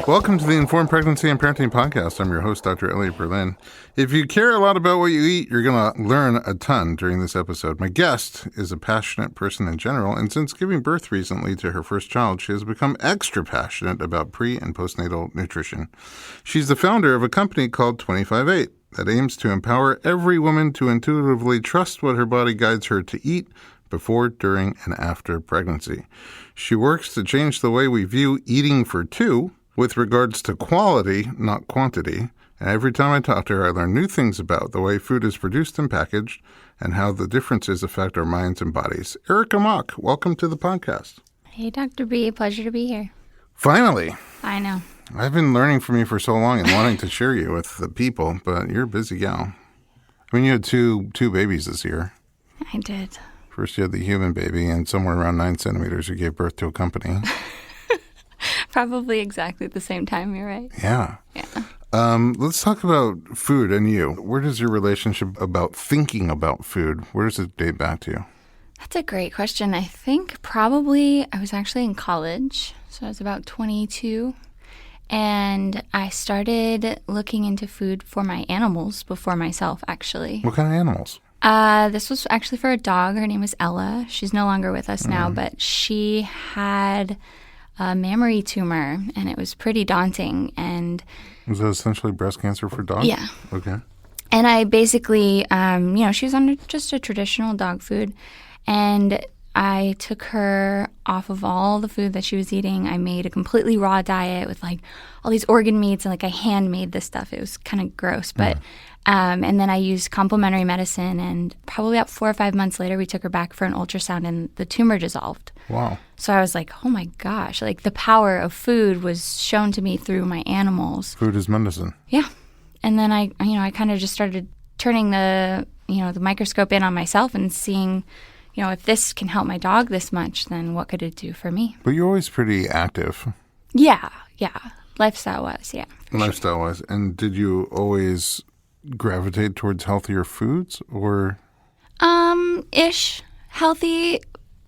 Welcome to the Informed Pregnancy and Parenting Podcast. I'm your host, Dr. Elliot Berlin. If you care a lot about what you eat, you're going to learn a ton during this episode. My guest is a passionate person in general, and since giving birth recently to her first child, she has become extra passionate about pre- and postnatal nutrition. She's the founder of a company called 25/8 that aims to empower every woman to intuitively trust what her body guides her to eat before, during, and after pregnancy. She works to change the way we view eating for two with regards to quality, not quantity. And every time I talk to her, I learn new things about the way food is produced and packaged and how the differences affect our minds and bodies. Erica Mock, welcome to the podcast. Hey, Dr. B. Pleasure to be here. Finally. I know. I've been learning from you for so long and wanting to share you with the people, but you're a busy gal. I mean, you had two babies this year. I did. First, you had the human baby, and somewhere around 9 centimeters, you gave birth to a company. Probably exactly at the same time, you're right. Yeah. Let's talk about food and you. Where does your relationship about thinking about food, where does it date back to? That's a great question. I think probably I was actually in college, so I was about 22, and I started looking into food for my animals before myself, actually. What kind of animals? This was actually for a dog. Her name was Ella. She's no longer with us now, but she had a mammary tumor, and it was pretty daunting. And Was that essentially breast cancer for dogs? Yeah. Okay. And I basically, she was on just a traditional dog food, and I took her off of all the food that she was eating. I made a completely raw diet with like all these organ meats, and like I handmade this stuff. It was kind of gross, but and then I used complementary medicine, and probably about 4 or 5 months later, we took her back for an ultrasound, and the tumor dissolved. Wow. So I was like, oh my gosh, like the power of food was shown to me through my animals. Food is medicine. Yeah. And then I kind of just started turning the microscope in on myself and seeing, if this can help my dog this much, then what could it do for me? But you're always pretty active. Yeah. Lifestyle-wise, yeah. Lifestyle-wise. And did you always gravitate towards healthier foods or? Ish. Healthy.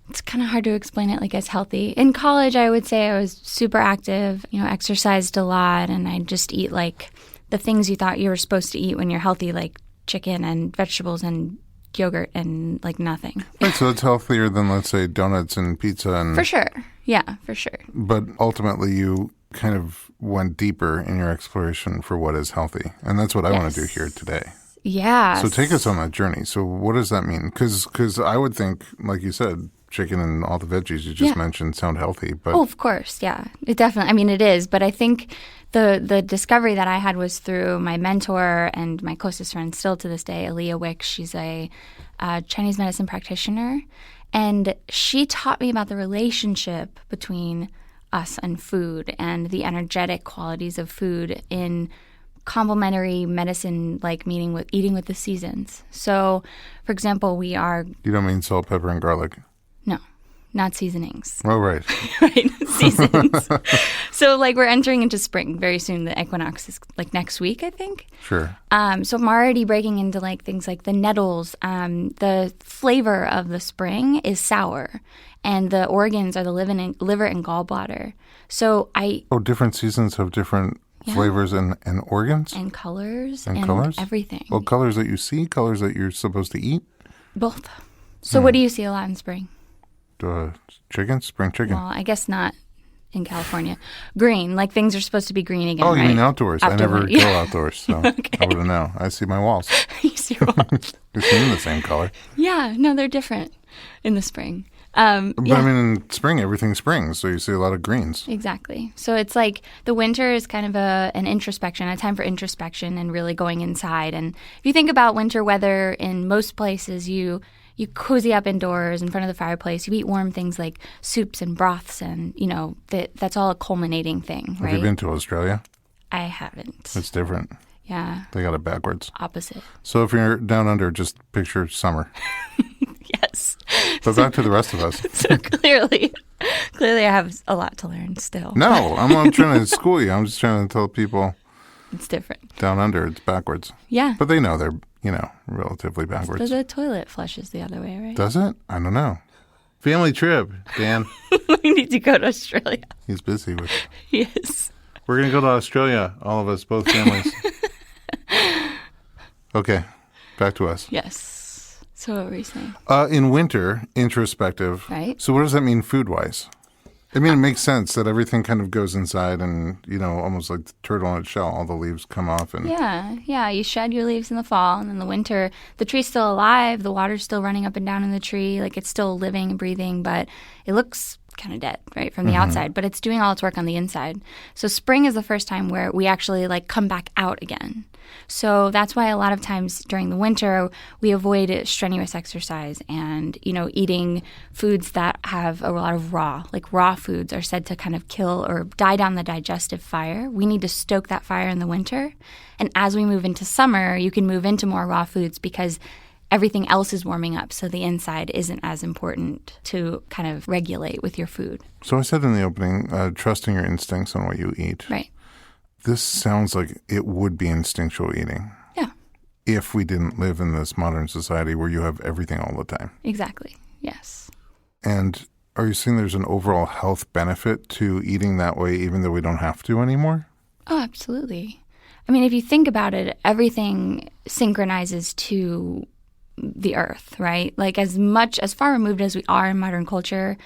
It's kind of hard to explain it like as healthy. In college, I would say I was super active, exercised a lot, and I'd just eat like the things you thought you were supposed to eat when you're healthy, like chicken and vegetables and yogurt and like nothing. Right, so it's healthier than, let's say, donuts and pizza. And For sure. Yeah, for sure. But ultimately, you kind of went deeper in your exploration for what is healthy. And that's what I want to do here today. Yeah. So take us on that journey. So what does that mean? Because I would think, like you said, chicken and all the veggies you just mentioned sound healthy. But of course, yeah. It definitely, it is. But I think the discovery that I had was through my mentor and my closest friend still to this day, Aaliyah Wick. She's a Chinese medicine practitioner. And she taught me about the relationship between us and food and the energetic qualities of food in complementary medicine, like eating with the seasons. So, for example, You don't mean salt, pepper, and garlic? No, not seasonings. Oh, right. Right, seasons. So, we're entering into spring very soon. The equinox is, next week, I think. Sure. So I'm already breaking into, things like the nettles. The flavor of the spring is sour, and the organs are the liver and gallbladder. So different seasons have different flavors and organs? And colors. And colors? Everything. Well, colors that you see, colors that you're supposed to eat? Both. So what do you see a lot in spring? Chicken? Spring chicken? Well, I guess not in California. Green, things are supposed to be green again, Oh, you right? mean outdoors? I never go outdoors, so Okay. I wouldn't know. I see my walls. You see your walls. They seem the same color. Yeah, no, they're different in the spring. But in spring, everything springs, so you see a lot of greens. Exactly. So it's the winter is kind of an introspection, a time for introspection and really going inside. And if you think about winter weather in most places, you cozy up indoors in front of the fireplace. You eat warm things like soups and broths, and that's all a culminating thing, right? Have you been to Australia? I haven't. It's different. Yeah. They got it backwards. Opposite. So if you're down under, just picture summer. Yes. But back to the rest of us. So clearly I have a lot to learn still. No, I'm not trying to school you. I'm just trying to tell people it's different. Down under, it's backwards. Yeah. But they know they're, relatively backwards. So the toilet flushes the other way, right? Does it? I don't know. Family trip, Dan. We need to go to Australia. He's busy with Yes. We're going to go to Australia, all of us, both families. Okay, back to us. Yes. So what were you saying? In winter, introspective. Right. So what does that mean food-wise? I mean, it makes sense that everything kind of goes inside and, almost like the turtle in its shell, all the leaves come off. And Yeah. You shed your leaves in the fall, and in the winter, the tree's still alive. The water's still running up and down in the tree. Like, it's still living and breathing, but it looks kind of dead, right, from the outside. But it's doing all its work on the inside. So spring is the first time where we actually, come back out again. So that's why a lot of times during the winter, we avoid strenuous exercise and, eating foods that have a lot of raw foods are said to kind of kill or die down the digestive fire. We need to stoke that fire in the winter. And as we move into summer, you can move into more raw foods because everything else is warming up. So the inside isn't as important to kind of regulate with your food. So I said in the opening, trusting your instincts on what you eat. Right. This sounds like it would be instinctual eating. Yeah. If we didn't live in this modern society where you have everything all the time. Exactly. Yes. And are you saying there's an overall health benefit to eating that way even though we don't have to anymore? Oh, absolutely. I mean, if you think about it, everything synchronizes to the earth, right? Like as far removed as we are in modern culture,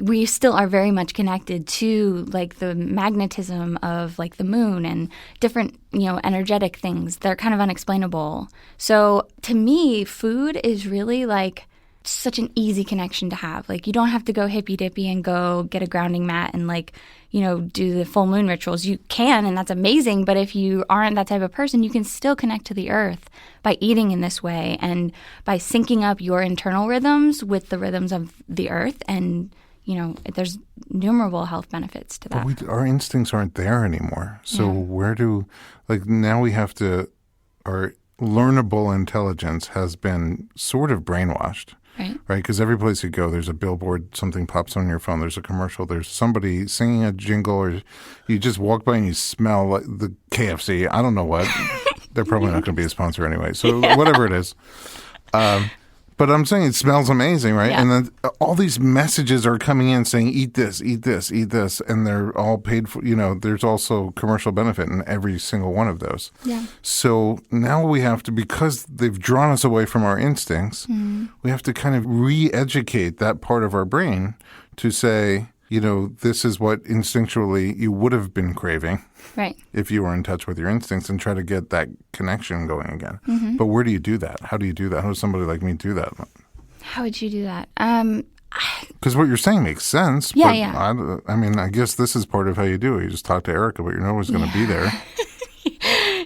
we still are very much connected to the magnetism of the moon and different, energetic things. They're kind of unexplainable. So to me, food is really such an easy connection to have. You don't have to go hippy dippy and go get a grounding mat and do the full moon rituals. You can, and that's amazing. But if you aren't that type of person, you can still connect to the earth by eating in this way and by syncing up your internal rhythms with the rhythms of the earth. And there's innumerable health benefits to that. But our instincts aren't there anymore. So where now we have to, our learnable intelligence has been sort of brainwashed. Right? Because every place you go, there's a billboard, something pops on your phone, there's a commercial, there's somebody singing a jingle, or you just walk by and you smell the KFC. I don't know what. They're probably not going to be a sponsor anyway. So whatever it is. But I'm saying it smells amazing, right? Yeah. And then all these messages are coming in saying, eat this, eat this, eat this. And they're all paid for, there's also commercial benefit in every single one of those. Yeah. So now we have to, because they've drawn us away from our instincts, we have to kind of re-educate that part of our brain to say, this is what instinctually you would have been craving. Right. If you were in touch with your instincts and try to get that connection going again. But where do you do that? How do you do that? How does somebody like me do that? How would you do that? Because what you're saying makes sense. Yeah, but yeah. I mean, I guess this is part of how you do it. You just talk to Erica, but you're not always going to be there.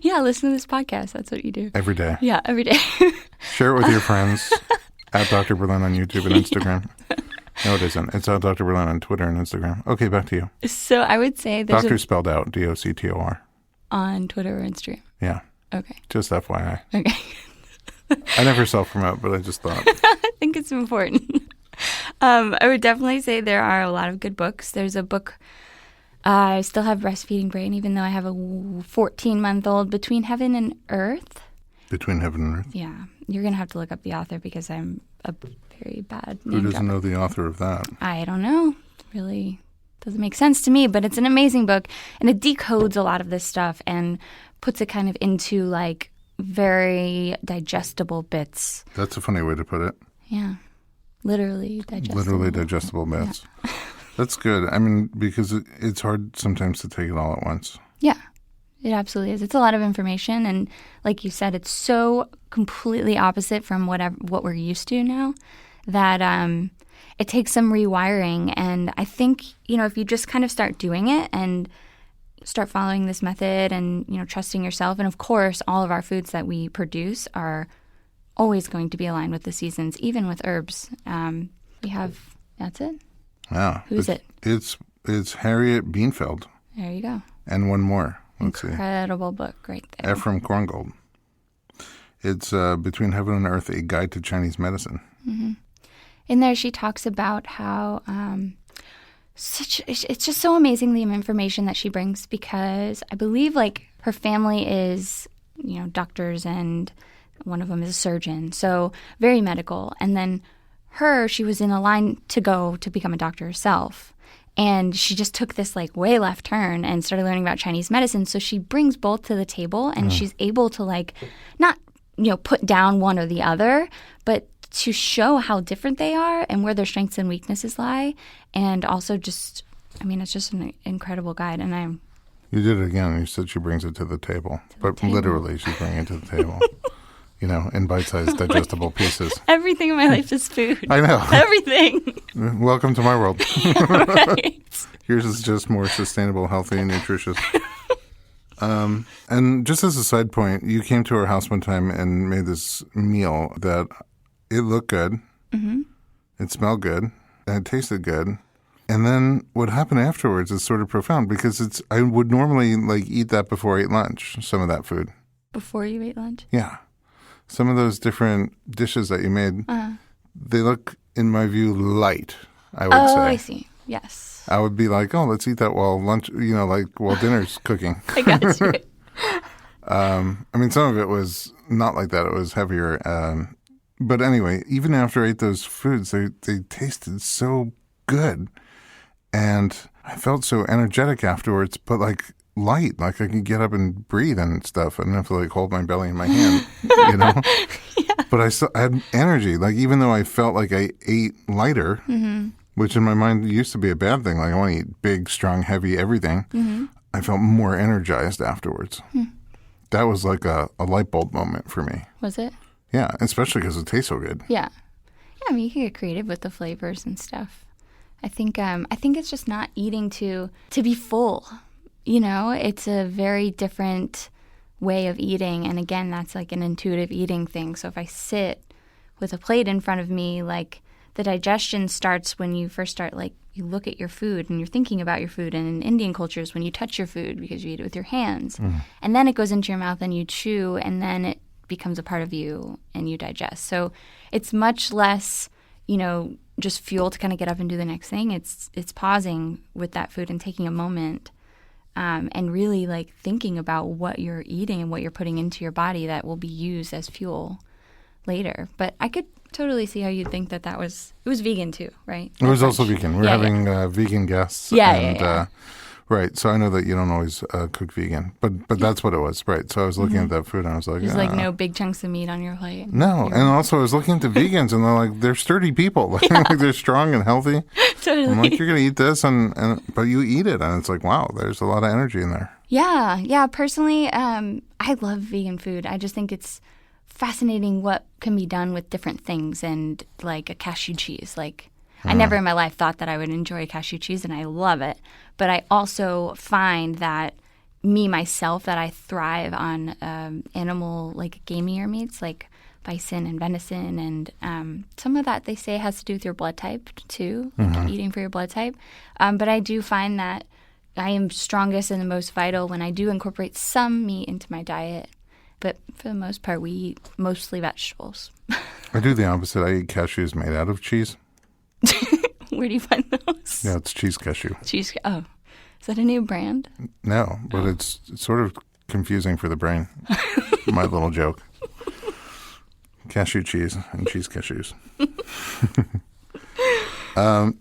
Yeah, listen to this podcast. That's what you do. Every day. Yeah, every day. Share it with your friends at Dr. Berlin on YouTube and Instagram. No, it isn't. It's Dr. Berlin on Twitter and Instagram. Okay, back to you. So I would say there's Doctor spelled out DOCTOR. On Twitter or Instagram? Yeah. Okay. Just FYI. Okay. I never self-promote, but I just thought. I think it's important. I would definitely say there are a lot of good books. There's a book, I still have Breastfeeding Brain, even though I have a 14-month-old, Between Heaven and Earth. Between Heaven and Earth? Yeah. You're going to have to look up the author because I'm a very bad name Who doesn't dropper. know the author of that? I don't know. It really doesn't make sense to me, but it's an amazing book. And it decodes a lot of this stuff and puts it kind of into very digestible bits. That's a funny way to put it. Yeah. Literally digestible. Literally digestible bits. Yeah. That's good. I mean, because it's hard sometimes to take it all at once. Yeah. It absolutely is. It's a lot of information, and like you said, it's so completely opposite from what we're used to now that it takes some rewiring. And I think, if you just kind of start doing it and start following this method and, trusting yourself, and of course, all of our foods that we produce are always going to be aligned with the seasons, even with herbs. That's it. Yeah. Who's it? It's Harriet Bienfeld. There you go. And one more. Let's Incredible book right there. Ephraim Korngold. It's Between Heaven and Earth, A Guide to Chinese Medicine. Mm-hmm. In there, she talks about how it's just so amazing the information that she brings, because I believe her family is, doctors, and one of them is a surgeon, so very medical. And then she was in a line to go to become a doctor herself. And she just took this like way left turn and started learning about Chinese medicine. So she brings both to the table, and she's able to like not, put down one or the other, but to show how different they are and where their strengths and weaknesses lie. And also just, it's just an incredible guide. And You did it again. You said she brings it to the table. Literally, she's bringing it to the table. In bite-sized digestible pieces. Everything in my life is food. I know. Everything. Welcome to my world. Right. Yours is just more sustainable, healthy, and nutritious. And just as a side point, you came to our house one time and made this meal that it looked good, it smelled good, and it tasted good. And then what happened afterwards is sort of profound because I would normally like eat that before I ate lunch, some of that food. Before you ate lunch? Yeah. Some of those different dishes that you made, they look, in my view, light, I would say. Oh, I see. Yes. I would be like, oh, let's eat that while lunch, while dinner's cooking. I got you. Some of it was not like that. It was heavier. But anyway, even after I ate those foods, they tasted so good. And I felt so energetic afterwards, but like light, like I could get up and breathe and stuff. I didn't have to like hold my belly in my hand, Yeah. But I had energy. Like even though I felt like I ate lighter, which in my mind used to be a bad thing. Like I want to eat big, strong, heavy everything. I felt more energized afterwards. That was like a light bulb moment for me. Was it? Yeah, especially because it tastes so good. Yeah. Yeah, you can get creative with the flavors and stuff. I think it's just not eating to be full. It's a very different way of eating. And again, that's like an intuitive eating thing. So if I sit with a plate in front of me, like the digestion starts when you first start, like you look at your food and you're thinking about your food. And in Indian cultures, when you touch your food because you eat it with your hands, and then it goes into your mouth and you chew, and then it becomes a part of you and you digest. So it's much less, just fuel to kind of get up and do the next thing. It's pausing with that food and taking a moment and really like thinking about what you're eating and what you're putting into your body that will be used as fuel later. But I could totally see how you'd think it was vegan too, right? It was also vegan. We're having vegan guests. Yeah. Right. So I know that you don't always cook vegan, but that's what it was. Right. So I was looking at that food and I was like, there's like no big chunks of meat on your plate. No. And also I was looking at the vegans and they're like, they're sturdy people. Like, like they're strong and healthy. Totally. I'm like, you're going to eat this but you eat it. And it's like, wow, there's a lot of energy in there. Yeah. Yeah. Personally, I love vegan food. I just think it's fascinating what can be done with different things, and like a cashew cheese. Like I never in my life thought that I would enjoy cashew cheese, and I love it. But I also find that myself, that I thrive on animal, like gamier meats, like bison and venison. And some of that they say has to do with your blood type too, like eating for your blood type. But I do find that I am strongest and the most vital when I do incorporate some meat into my diet. But for the most part, we eat mostly vegetables. I do the opposite. I eat cashews made out of cheese. Where do you find those? Yeah, it's cheese cashew. Oh, is that a new brand? No, but it's sort of confusing for the brain. My little joke. Cashew cheese and cheese cashews.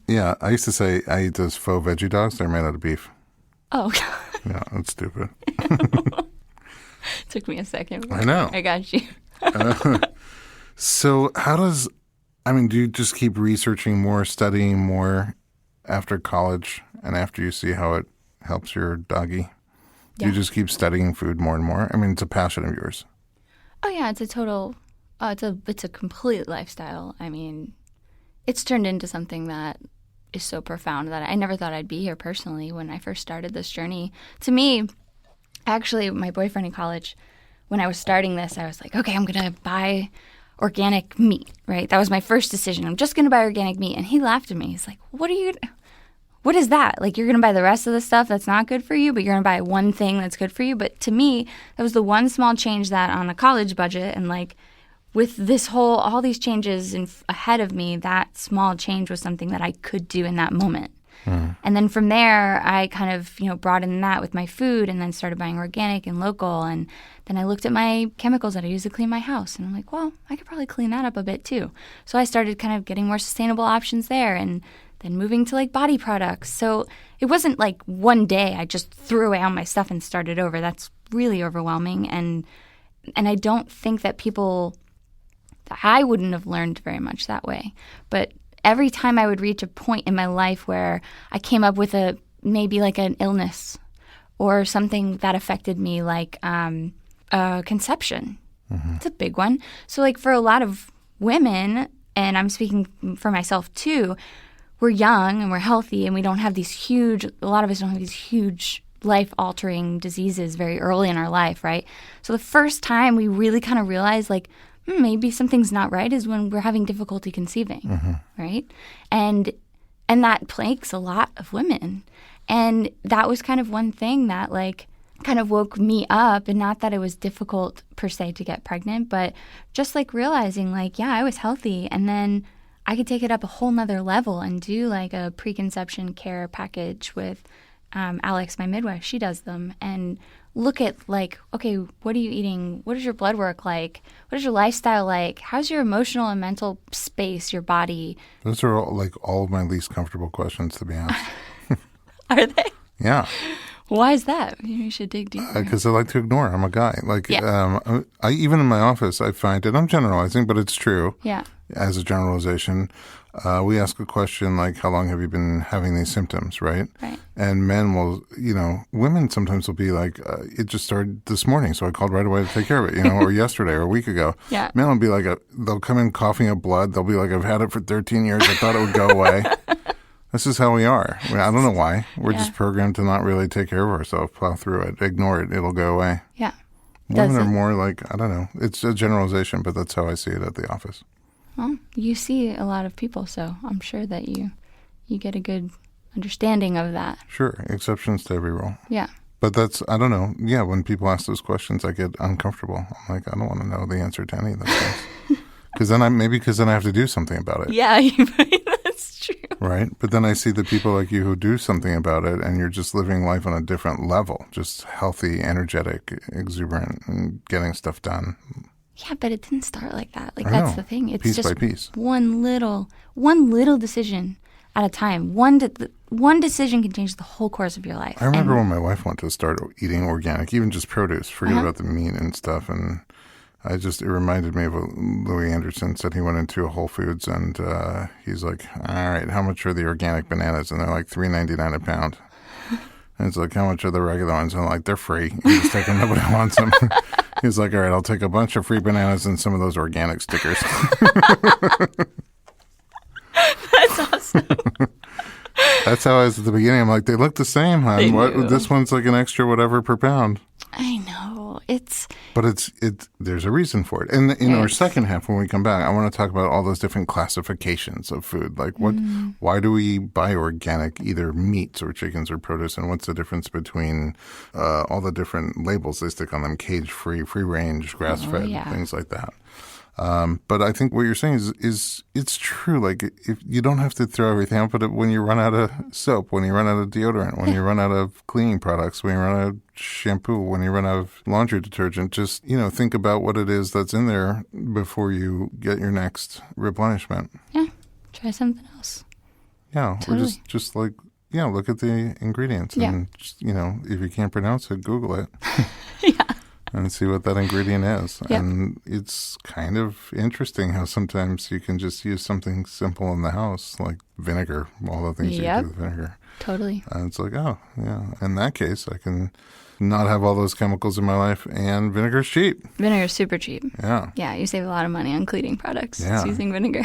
Yeah, I used to say I eat those faux veggie dogs. They're made out of beef. Oh. Yeah, that's stupid. Took me a second. I know. I got you. So do you just keep researching more, studying more after college and after you see how it helps your doggy? Yeah. You just keep studying food more and more? It's a passion of yours. Oh, yeah. It's a total, it's a complete lifestyle. It's turned into something that is so profound that I never thought I'd be here personally when I first started this journey. To me, actually, my boyfriend in college, when I was starting this, I was like, okay, I'm going to buy organic meat, right? That was my first decision. I'm just going to buy organic meat. And he laughed at me. He's like, what is that? Like, you're going to buy the rest of the stuff that's not good for you, but you're going to buy one thing that's good for you? But to me, that was the one small change that on a college budget, and like with all these changes ahead of me, that small change was something that I could do in that moment. And then from there, I kind of, broadened that with my food, and then started buying organic and local. And then I looked at my chemicals that I use to clean my house, and I'm like, well, I could probably clean that up a bit too. So I started kind of getting more sustainable options there. And then moving to like body products. So it wasn't like one day I just threw away all my stuff and started over. That's really overwhelming. And I don't think that I wouldn't have learned very much that way. But every time I would reach a point in my life where I came up with maybe like an illness or something that affected me, like conception. Mm-hmm. It's a big one. So like for a lot of women, and I'm speaking for myself too, we're young and we're healthy and we don't have a lot of us don't have these huge life-altering diseases very early in our life, right? So the first time we really kind of realize like, maybe something's not right is when we're having difficulty conceiving, mm-hmm. right? And that plagues a lot of women. And that was kind of one thing that like kind of woke me up, and not that it was difficult per se to get pregnant, but just like realizing like, yeah, I was healthy, and then I could take it up a whole nother level and do like a preconception care package with Alex, my midwife. She does them, and look at like, okay, what are you eating? What is your blood work like? What is your lifestyle like? How's your emotional and mental space, your body? Those are all of my least comfortable questions to be asked. Are they? Yeah. Why is that? You should dig deeper. Because I like to ignore. I'm a guy. I even in my office, I find, and I'm generalizing, but it's true. Yeah. As a generalization, we ask a question like, how long have you been having these symptoms, right? Right. And men will, women sometimes will be like, it just started this morning, so I called right away to take care of it, or yesterday or a week ago. Yeah. Men will be like, they'll come in coughing up blood. They'll be like, I've had it for 13 years. I thought it would go away. This is how we are. I don't know why. We're just programmed to not really take care of ourselves, plow through it, ignore it. It'll go away. Yeah. Women are more like, I don't know. It's a generalization, but that's how I see it at the office. Well, you see a lot of people, so I'm sure that you get a good understanding of that. Sure. Exceptions to every rule. Yeah. But that's, I don't know. Yeah, when people ask those questions, I get uncomfortable. I'm like, I don't want to know the answer to any of those things. Because then I have to do something about it. Yeah, that's true. Right? But then I see the people like you who do something about it, and you're just living life on a different level, just healthy, energetic, exuberant, and getting stuff done. Yeah, but it didn't start like that. Like, that's the thing. It's piece just by piece. one little decision at a time. One decision can change the whole course of your life. I remember when my wife wanted to start eating organic, even just produce, forget about the meat and stuff, and it reminded me of what Louis Anderson said. He went into a Whole Foods and he's like, all right, how much are the organic bananas? And they're like $3.99 a pound. And it's like, how much are the regular ones? And I'm like, they're free. You just take them, nobody wants them. He's like, all right, I'll take a bunch of free bananas and some of those organic stickers. That's awesome. That's how I was at the beginning. I'm like, they look the same, hon. This one's like an extra whatever per pound. I know. But there's a reason for it. And in our second half, when we come back, I want to talk about all those different classifications of food. Like why do we buy organic, either meats or chickens or produce? And what's the difference between all the different labels they stick on them? Cage-free, free-range, grass-fed, things like that. But I think what you're saying is it's true. Like, if you don't have to throw everything out, but when you run out of soap, when you run out of deodorant, when you run out of cleaning products, when you run out of shampoo, when you run out of laundry detergent, just, think about what it is that's in there before you get your next replenishment. Yeah. Try something else. Yeah. Totally. Or just like, look at the ingredients and, just, if you can't pronounce it, Google it. Yeah. And see what that ingredient is. Yep. And it's kind of interesting how sometimes you can just use something simple in the house, like vinegar, all the things you can do with vinegar. Totally. And it's like, oh, yeah. In that case, I can not have all those chemicals in my life, and vinegar's cheap. Vinegar's super cheap. Yeah. Yeah, you save a lot of money on cleaning products using vinegar.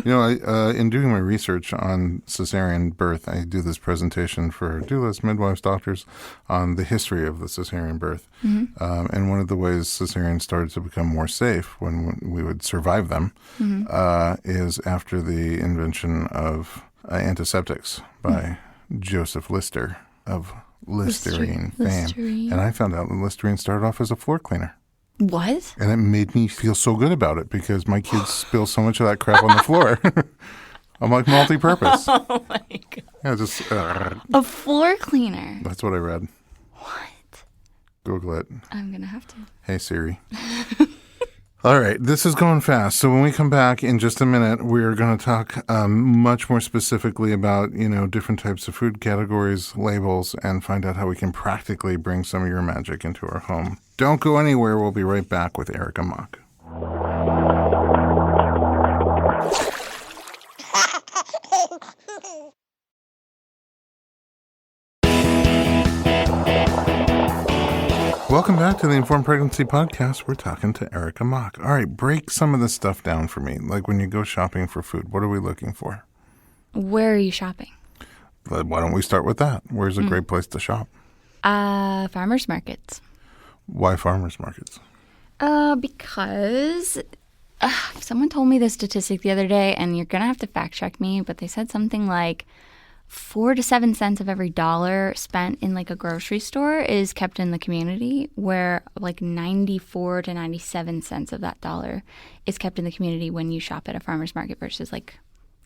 In doing my research on cesarean birth, I do this presentation for doulas, midwives, doctors on the history of the cesarean birth. Mm-hmm. And one of the ways cesareans started to become more safe when we would survive them is after the invention of antiseptics by Joseph Lister of Listerine fame. Listerine. And I found out that Listerine started off as a floor cleaner. What? And it made me feel so good about it because my kids spill so much of that crap on the floor. I'm like multi-purpose. Oh my God. Yeah, just a floor cleaner. That's what I read. What? Google it. I'm going to have to. Hey Siri. All right, this is going fast. So when we come back in just a minute, we're going to talk much more specifically about, different types of food categories, labels, and find out how we can practically bring some of your magic into our home. Don't go anywhere. We'll be right back with Erica Mock. Welcome back to the Informed Pregnancy Podcast. We're talking to Erica Mock. All right, break some of this stuff down for me. Like when you go shopping for food, what are we looking for? Where are you shopping? Why don't we start with that? Where's a great place to shop? Farmers markets. Why farmers markets? Because someone told me this statistic the other day, and you're going to have to fact check me, but they said something like 4 to 7 cents of every dollar spent in like a grocery store is kept in the community, where like 94 to 97 cents of that dollar is kept in the community when you shop at a farmer's market versus like,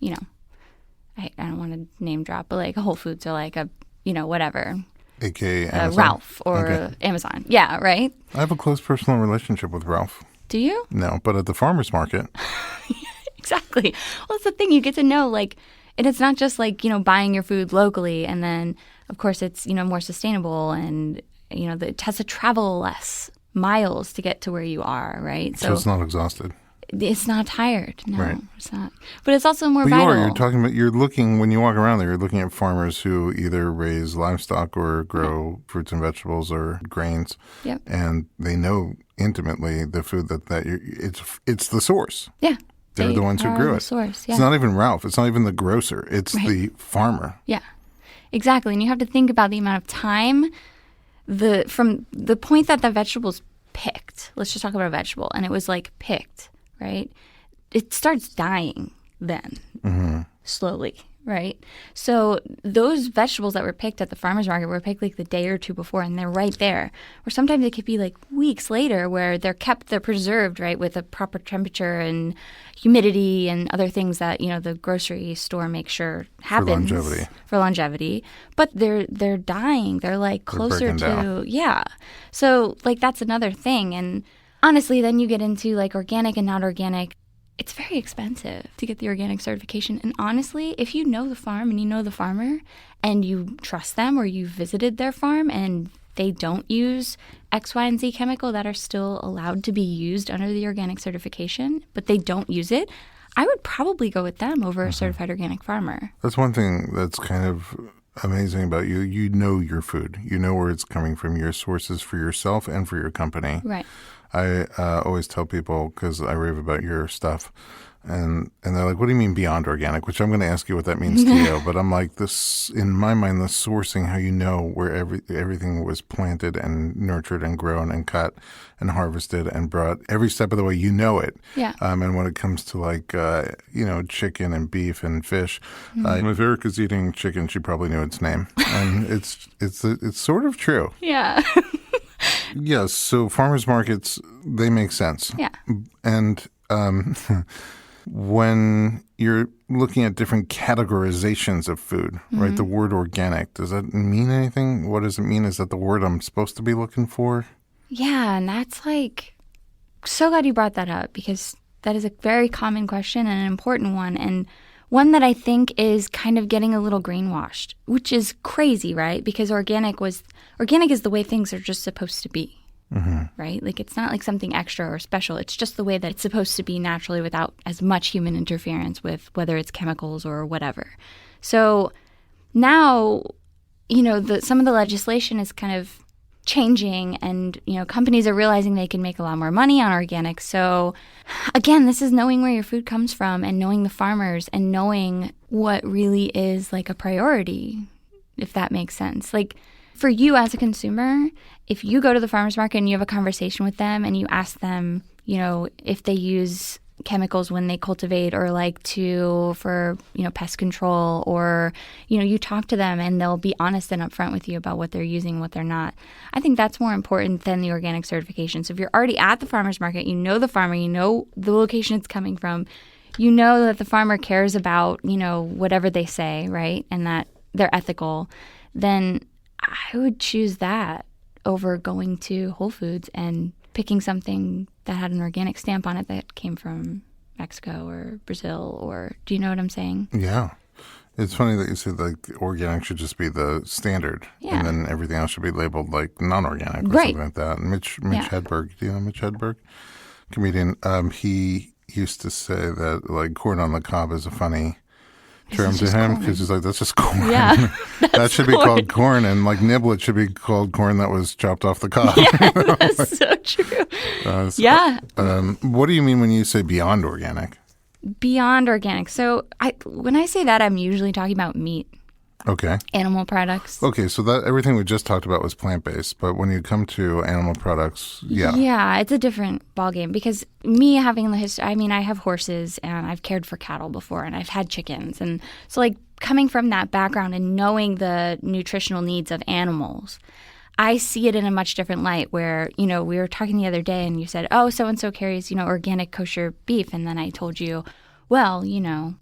I don't want to name drop, but like a Whole Foods or like a, whatever. AKA Amazon? Ralph or Amazon. Yeah, right? I have a close personal relationship with Ralph. Do you? No, but at the farmer's market. Exactly. Well, it's the thing. You get to know, like, and it's not just like, buying your food locally. And then, of course, it's, more sustainable and, it has to travel less miles to get to where you are, right? So it's not exhausted. It's not tired. No, right. It's not. But it's also more but vital. You're talking about, when you walk around there, you're looking at farmers who either raise livestock or grow fruits and vegetables or grains. Yep. And they know intimately the food it's the source. Yeah. They're the ones who grew it. Source, yeah. It's not even Ralph. It's not even the grocer. It's the farmer. Yeah, exactly. And you have to think about the amount of time from the point that the vegetables picked. Let's just talk about a vegetable. And it was like picked, right? It starts dying then, slowly, right? So those vegetables that were picked at the farmer's market were picked like the day or two before, and they're right there. Or sometimes it could be like weeks later where they're preserved, right, with a proper temperature and humidity and other things that, the grocery store makes sure happens. For longevity. But they're dying. They're like closer to, yeah. So like that's another thing. And honestly, then you get into like organic and not organic. It's very expensive to get the organic certification. And honestly, if you know the farm and you know the farmer and you trust them or you visited their farm and they don't use X, Y, and Z chemical that are still allowed to be used under the organic certification, but they don't use it, I would probably go with them over a certified organic farmer. That's one thing that's kind of amazing about you. You know your food. You know where it's coming from, your sources for yourself and for your company. Right. I always tell people, because I rave about your stuff, and they're like, what do you mean beyond organic? Which I'm going to ask you what that means to you. But I'm like, this, in my mind, the sourcing, how you know where everything was planted and nurtured and grown and cut and harvested and brought every step of the way, you know it. Yeah. And when it comes to like, chicken and beef and fish, if Erica's eating chicken, she probably knew its name. And it's sort of true. Yeah. Yes, so farmers markets, they make sense. Yeah. And when you're looking at different categorizations of food, right, the word organic, does that mean anything? What does it mean? Is that the word I'm supposed to be looking for? Yeah, and that's like, so glad you brought that up because that is a very common question and an important one. And one that I think is kind of getting a little greenwashed, which is crazy, right? Because organic is the way things are just supposed to be, right? Like it's not like something extra or special. It's just the way that it's supposed to be naturally without as much human interference with whether it's chemicals or whatever. So now, some of the legislation is kind of changing and, companies are realizing they can make a lot more money on organic. So again, this is knowing where your food comes from and knowing the farmers and knowing what really is like a priority, if that makes sense. Like for you as a consumer, if you go to the farmer's market and you have a conversation with them and you ask them, if they use chemicals when they cultivate or for pest control, or you talk to them and they'll be honest and upfront with you about what they're using and what they're not. I think that's more important than the organic certification. So if you're already at the farmer's market, you know the farmer, you know the location it's coming from, you know that the farmer cares about whatever they say, right, and that they're ethical, then I would choose that over going to Whole Foods and picking something that had an organic stamp on it that came from Mexico or Brazil, or do you know what I'm saying? Yeah. It's funny that you said like organic should just be the standard, Yeah. and then everything else should be labeled like non-organic or Right. something like that. And Mitch Yeah. Hedberg, do you know Mitch Hedberg? Comedian. He used to say that like corn on the cob is a funny term is to just him corn. because he's like, that's just corn. Yeah, That should be called corn, and like niblet should be called corn that was chopped off the cob. That's so true. So, Yeah. what do you mean when you say beyond organic? Beyond organic. So when I say that, I'm usually talking about meat, Okay. animal products. Okay, so that everything we just talked about was plant-based, but when you come to animal products, yeah. Yeah, it's a different ballgame because me having the history, I mean, I have horses and I've cared for cattle before and I've had chickens. And so like coming from that background and knowing the nutritional needs of animals, I see it in a much different light where, you know, we were talking the other day and you said, oh, so-and-so carries, you know, organic kosher beef. And then I told you, well, you know,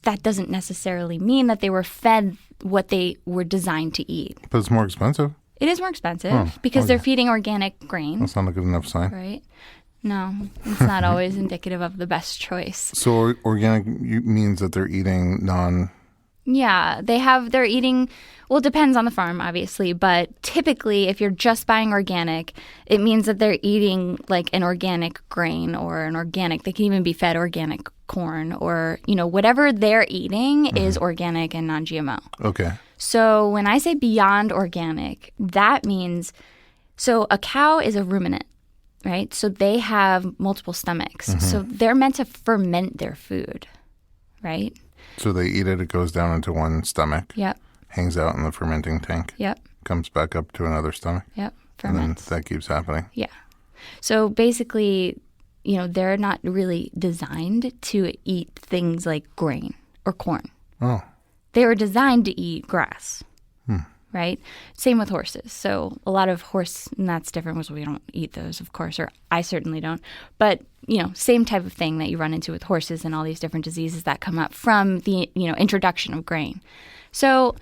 that doesn't necessarily mean that they were fed what they were designed to eat. But it's more expensive. It is more expensive Oh, because okay. they're feeding organic grain, That's not a good enough sign. right? No, it's not always indicative of the best choice. So organic means that they're eating Yeah, they're eating, well, it depends on the farm, obviously, but typically if you're just buying organic, it means that they're eating like an organic grain or an organic, they can even be fed organic corn or, you know, whatever they're eating is organic and non-GMO. Okay. So when I say beyond organic, that means, so a cow is a ruminant, right? So they have multiple stomachs. So they're meant to ferment their food, right? So they eat it, it goes down into one stomach, Yep, hangs out in the fermenting tank, yep, comes back up to another stomach, yep, and then ferments. that keeps happening. Yeah. So basically, you know, they're not really designed to eat things like grain or corn. Oh, They were designed to eat grass, right? Same with horses. So a lot of horse, and that's different because we don't eat those, of course, or I certainly don't. But, you know, same type of thing that you run into with horses and all these different diseases that come up from the, you know, introduction of grain. So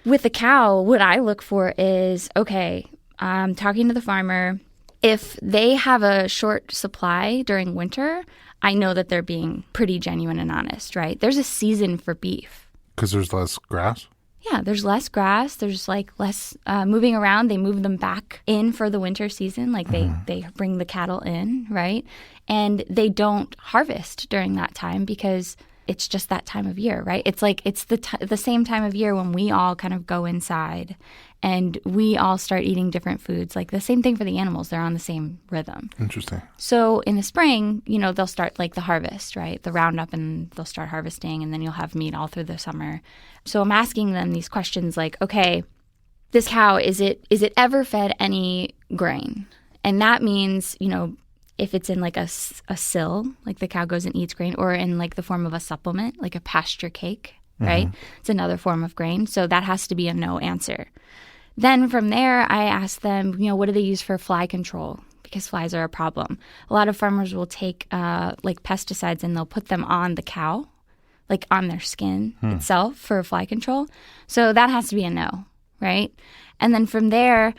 with the cow, what I look for is, okay, I'm talking to the farmer. If they have a short supply during winter, I know that they're being pretty genuine and honest, right? There's a season for beef. because there's less grass? Yeah, there's less grass. There's like less moving around. They move them back in for the winter season. Like they bring the cattle in, right? And they don't harvest during that time because it's just that time of year, right? It's like it's the same time of year when we all kind of go inside and we all start eating different foods. Like the same thing for the animals. They're on the same rhythm. Interesting. So in the spring, you know, they'll start like the harvest, right? The roundup, and they'll start harvesting, and then you'll have meat all through the summer. So I'm asking them these questions like, okay, this cow, is it ever fed any grain? And that means, you know, if it's in like a sill, like the cow goes and eats grain, or in like the form of a supplement, like a pasture cake, right? It's another form of grain. So that has to be a no answer. Then from there, I ask them, you know, what do they use for fly control? Because flies are a problem. A lot of farmers will take like pesticides and they'll put them on the cow, like on their skin itself for fly control. So that has to be a no, right? And then from there,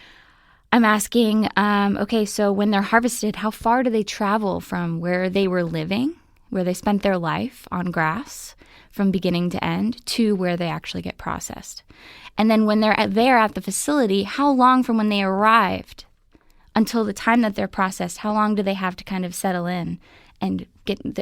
I'm asking, okay, so when they're harvested, how far do they travel from where they were living, where they spent their life on grass from beginning to end, to where they actually get processed? And then when they're there at the facility, how long from when they arrived until the time that they're processed, how long do they have to kind of settle in and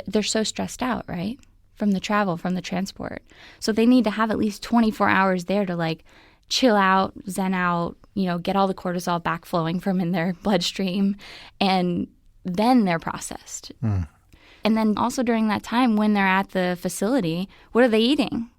they're so stressed out, right? From the travel, from the transport. So they need to have at least 24 hours there to like chill out, zen out, you know, get all the cortisol back flowing from in their bloodstream, and then they're processed. And then also during that time when they're at the facility, what are they eating?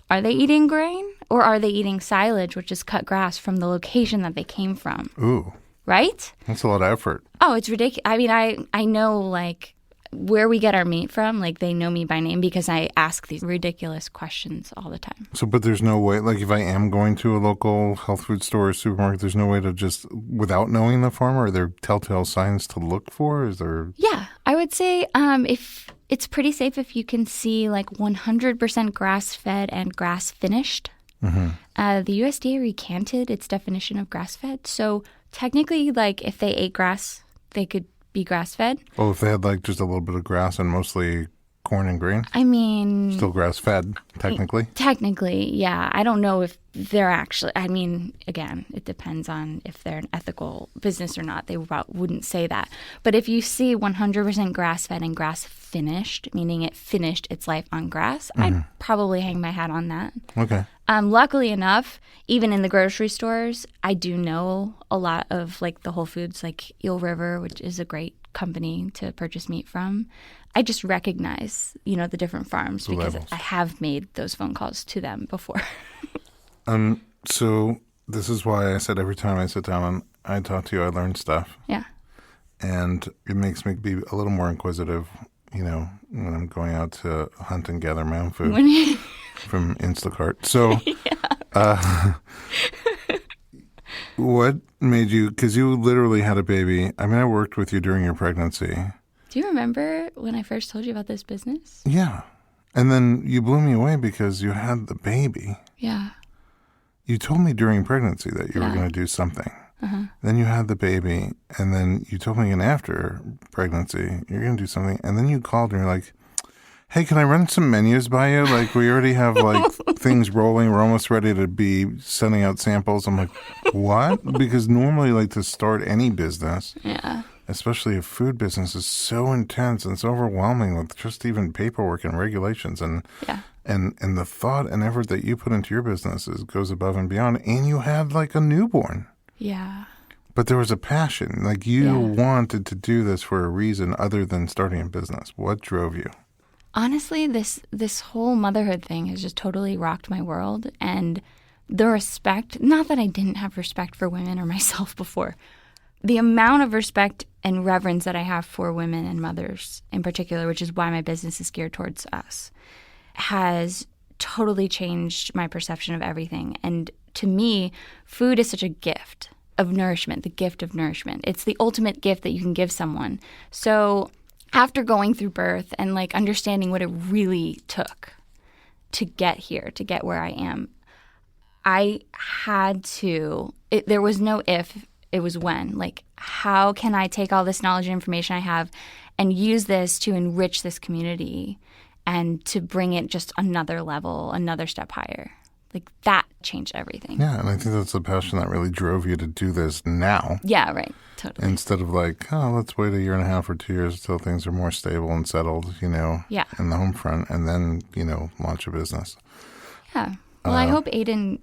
Are they eating grain, or are they eating silage, which is cut grass from the location that they came from? Ooh, Right? that's a lot of effort. Oh, it's ridiculous. I mean, I know like where we get our meat from. Like they know me by name because I ask these ridiculous questions all the time. So, but there's no way, like if I am going to a local health food store or supermarket, there's no way to just, without knowing the farmer, are there telltale signs to look for? Is there? Yeah, I would say if it's pretty safe if you can see like 100% grass-fed and grass-finished The USDA recanted its definition of grass-fed. So technically, like if they ate grass, they could be grass-fed. Oh, if they had like just a little bit of grass and mostly corn and grain? I mean... Still grass-fed, technically? Technically, yeah. I don't know if they're actually... I mean, again, it depends on if they're an ethical business or not. They wouldn't say that. But if you see 100% grass-fed and grass-finished, meaning it finished its life on grass, I'd probably hang my hat on that. Okay. Luckily enough, even in the grocery stores, I do know a lot of like the Whole Foods, like Eel River, which is a great company to purchase meat from. I just recognize, the different farms because I have made those phone calls to them before. So this is why I said every time I sit down and I talk to you, I learn stuff. Yeah. And it makes me be a little more inquisitive, when I'm going out to hunt and gather my own food from Instacart. So what made you, because you literally had a baby. I mean, I worked with you during your pregnancy. Do you remember when I first told you about this business? Yeah. And then you blew me away because you had the baby. Yeah. You told me during pregnancy that you were going to do something. Then you had the baby, and then you told me again after pregnancy, you're going to do something. And then you called and you're like, hey, can I run some menus by you? Like, we already have, like, things rolling. We're almost ready to be sending out samples. I'm like, what? Because normally, like, to start any business, especially a food business, is so intense and so overwhelming with just even paperwork and regulations. And the thought and effort that you put into your business goes above and beyond. And you had, like, a newborn. Yeah. But there was a passion. Like, you wanted to do this for a reason other than starting a business. What drove you? Honestly, this whole motherhood thing has just totally rocked my world. And the respect, not that I didn't have respect for women or myself before, the amount of respect and reverence that I have for women and mothers in particular, which is why my business is geared towards us, has totally changed my perception of everything. And to me, food is such a gift of nourishment, the gift of nourishment. It's the ultimate gift that you can give someone. So after going through birth and like understanding what it really took to get here, to get where I am, I had to, there was no if, it was when. Like, how can I take all this knowledge and information I have and use this to enrich this community and to bring it just another level, another step higher? Like, that changed everything. Yeah, and I think that's the passion that really drove you to do this now. Yeah, right. Totally. Instead of like, oh, let's wait a year and a half or 2 years until things are more stable and settled, in the home front, and then, launch a business. Yeah. Well, I hope Aiden,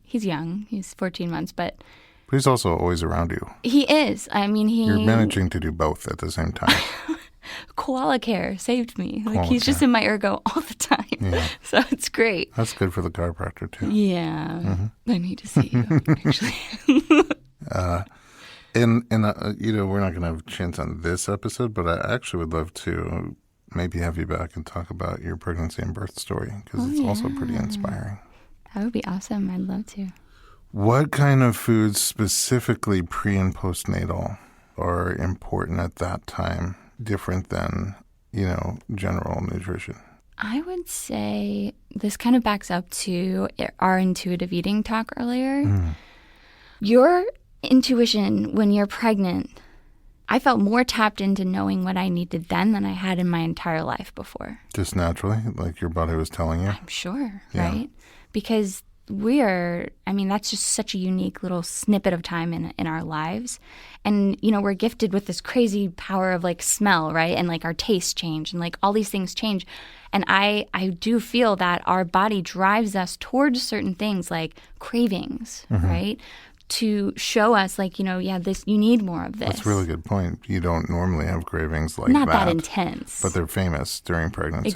he's young. He's 14 months, but he's also always around you. He is. I mean, You're managing to do both at the same time. Koala care saved me. Like, he's just in my ergo all the time. Yeah. So it's great. That's good for the chiropractor, too. Yeah. Mm-hmm. I need to see you, actually. We're not going to have a chance on this episode, but I actually would love to maybe have you back and talk about your pregnancy and birth story, because it's also pretty inspiring. That would be awesome. I'd love to. What kind of foods specifically pre- and postnatal are important at that time, different than, general nutrition? I would say this kind of backs up to our intuitive eating talk earlier. Your intuition when you're pregnant, I felt more tapped into knowing what I needed then than I had in my entire life before. Just naturally? Like your body was telling you? I'm sure, right? Because that's just such a unique little snippet of time in our lives. And, we're gifted with this crazy power of like smell, right? And like our tastes change and like all these things change. And I do feel that our body drives us towards certain things like cravings, right? To show us like, this, you need more of this. That's a really good point. You don't normally have cravings like Not that intense. But they're famous during pregnancy.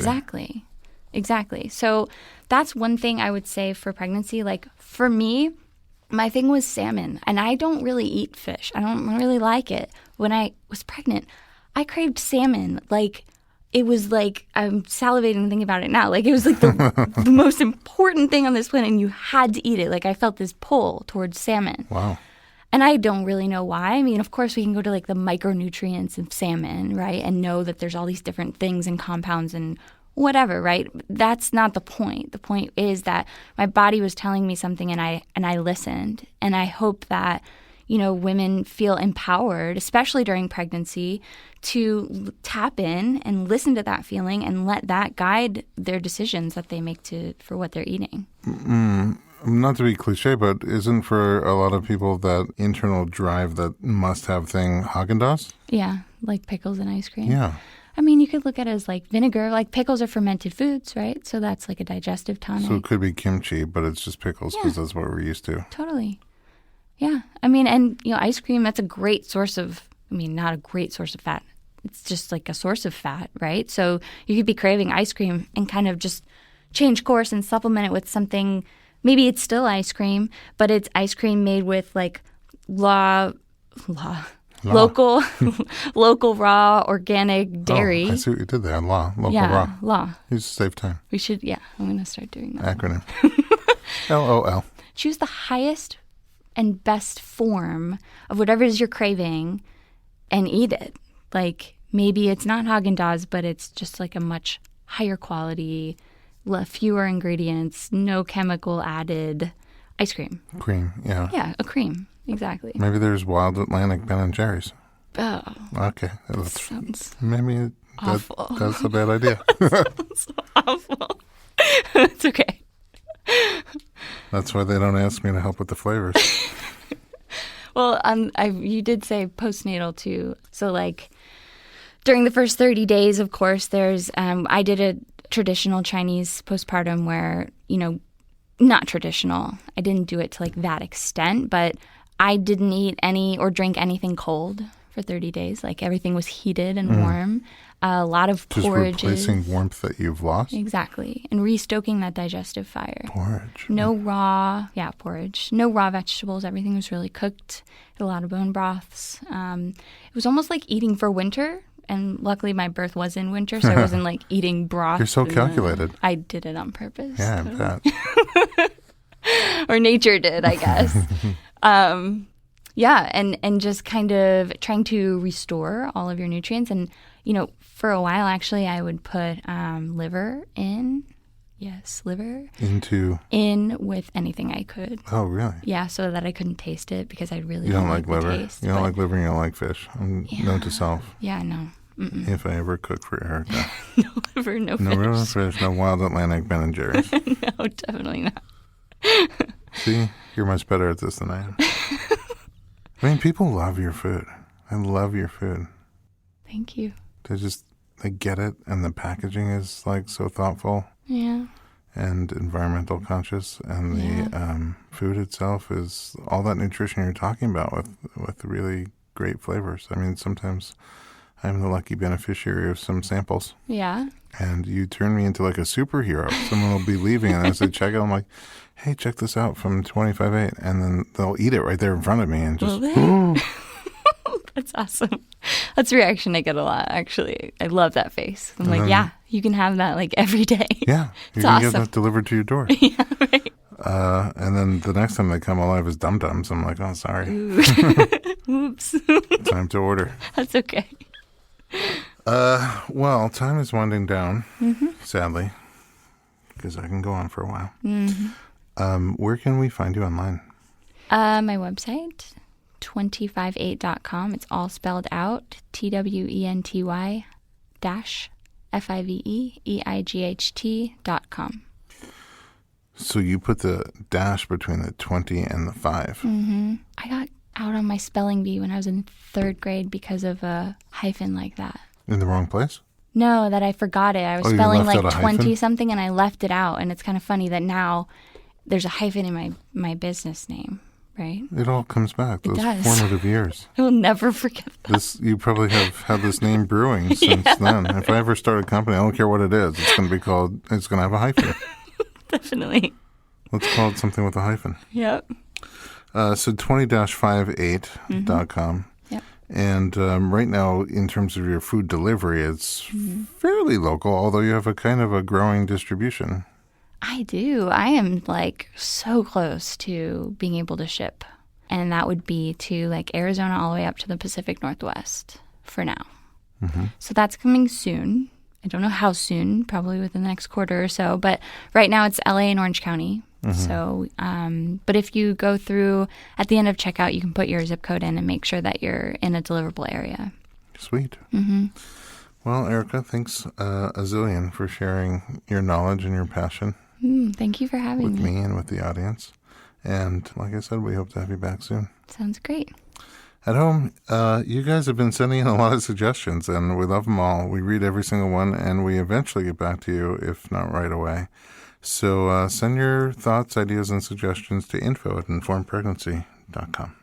Exactly. So that's one thing I would say for pregnancy. Like for me, my thing was salmon. And I don't really eat fish. I don't really like it. When I was pregnant, I craved salmon. Like it was like, I'm salivating thinking about it now. Like it was like the most important thing on this planet and you had to eat it. Like I felt this pull towards salmon. Wow. And I don't really know why. I mean, of course, we can go to like the micronutrients of salmon, right? And know that there's all these different things and compounds and whatever, right? That's not the point. The point is that my body was telling me something and I listened. And I hope that, women feel empowered, especially during pregnancy, to tap in and listen to that feeling and let that guide their decisions that they make for what they're eating. Not to be cliche, but isn't for a lot of people that internal drive, that must-have thing, Haagen-Dazs? Yeah, like pickles and ice cream. Yeah. I mean, you could look at it as like vinegar. Like pickles are fermented foods, right? So that's like a digestive tonic. So it could be kimchi, but it's just pickles because that's what we're used to. Totally. Yeah. I mean, and, ice cream, that's a great source of, not a great source of fat. It's just like a source of fat, right? So you could be craving ice cream and kind of just change course and supplement it with something. Maybe it's still ice cream, but it's ice cream made with like local raw organic dairy. Oh, I see what you did there. Local raw. Law. You just save time. We should, I'm going to start doing that. Acronym. LOL. Choose the highest and best form of whatever it is you're craving and eat it. Like maybe it's not Haagen-Dazs, but it's just like a much higher quality, fewer ingredients, no chemical added ice cream. Cream, yeah. Yeah, a cream. Exactly. Maybe there's Wild Atlantic Ben and Jerry's. Oh. Okay. That sounds maybe awful. That's a bad idea. Sounds awful. It's okay. That's why they don't ask me to help with the flavors. Well, you did say postnatal too. So like during the first 30 days, of course, there's I did a traditional Chinese postpartum where, not traditional. I didn't do it to like that extent, but I didn't eat any or drink anything cold for 30 days. Like everything was heated and warm. A lot of porridges. Just replacing warmth that you've lost? Exactly. And restoking that digestive fire. Porridge. Porridge. No raw vegetables. Everything was really cooked. A lot of bone broths. It was almost like eating for winter. And luckily my birth was in winter, so I wasn't like eating broth. You're so calculated. I did it on purpose. Yeah, I bet. Or nature did, I guess. And just kind of trying to restore all of your nutrients. And, for a while, actually, I would put liver in. Yes, liver. In with anything I could. Oh, really? Yeah, so that I couldn't taste it because I really don't like liver. Taste, you don't like liver and you don't like fish. Note to self. Yeah, no. Mm-mm. If I ever cook for Erica. No liver, no fish. No liver, fish, no Wild Atlantic Ben and Jerry's. No, definitely not. See, you're much better at this than I am. I mean, people love your food. I love your food. Thank you. They get it, and the packaging is like so thoughtful. Yeah. And environmental conscious, and the food itself is all that nutrition you're talking about with really great flavors. I mean, sometimes I'm the lucky beneficiary of some samples. Yeah. And you turn me into like a superhero. Someone will be leaving, and I say, check it. I'm like, hey, check this out from 25-8. And then they'll eat it right there in front of me and just, That's awesome. That's a reaction I get a lot, actually. I love that face. I'm like, yeah, you can have that like every day. Yeah. You it's can awesome. get that delivered to your door. Yeah, right. And then the next time they come alive as dum-dums, I'm like, oh, sorry. Oops. Time to order. That's okay. Well, time is winding down, sadly, because I can go on for a while. Mm-hmm. Where can we find you online? My website, 258.com. It's all spelled out, TWENTY -FIVEEIGHT.com. So you put the dash between the 20 and the 5. Mm-hmm. I got out on my spelling bee when I was in 3rd grade because of a hyphen like that. In the wrong place? No, that I forgot it. I was spelling like 20-something and I left it out. And it's kind of funny that now there's a hyphen in my business name, right? It all comes back. Those formative years. I will never forget that. You probably have had this name brewing since then. If I ever start a company, I don't care what it is. It's going to have a hyphen. Definitely. Let's call it something with a hyphen. Yep. So 20-58.com. Yep. And right now, in terms of your food delivery, it's fairly local, although you have a kind of a growing distribution. I do. I am like so close to being able to ship. And that would be to like Arizona all the way up to the Pacific Northwest for now. Mm-hmm. So that's coming soon. I don't know how soon, probably within the next quarter or so. But right now it's LA and Orange County. So, but if you go through at the end of checkout, you can put your zip code in and make sure that you're in a deliverable area. Sweet. Well, Erica, thanks a zillion for sharing your knowledge and your passion Thank you for having with me. me and with the audience. And like I said, we hope to have you back soon. Sounds great. At home, you guys have been sending in a lot of suggestions, and we love them all. We read every single one, and we eventually get back to you, if not right away. So send your thoughts, ideas, and suggestions to info@informedpregnancy.com.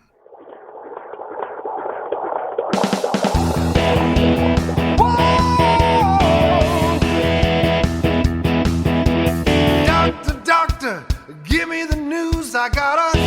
Doctor, give me the news. I got a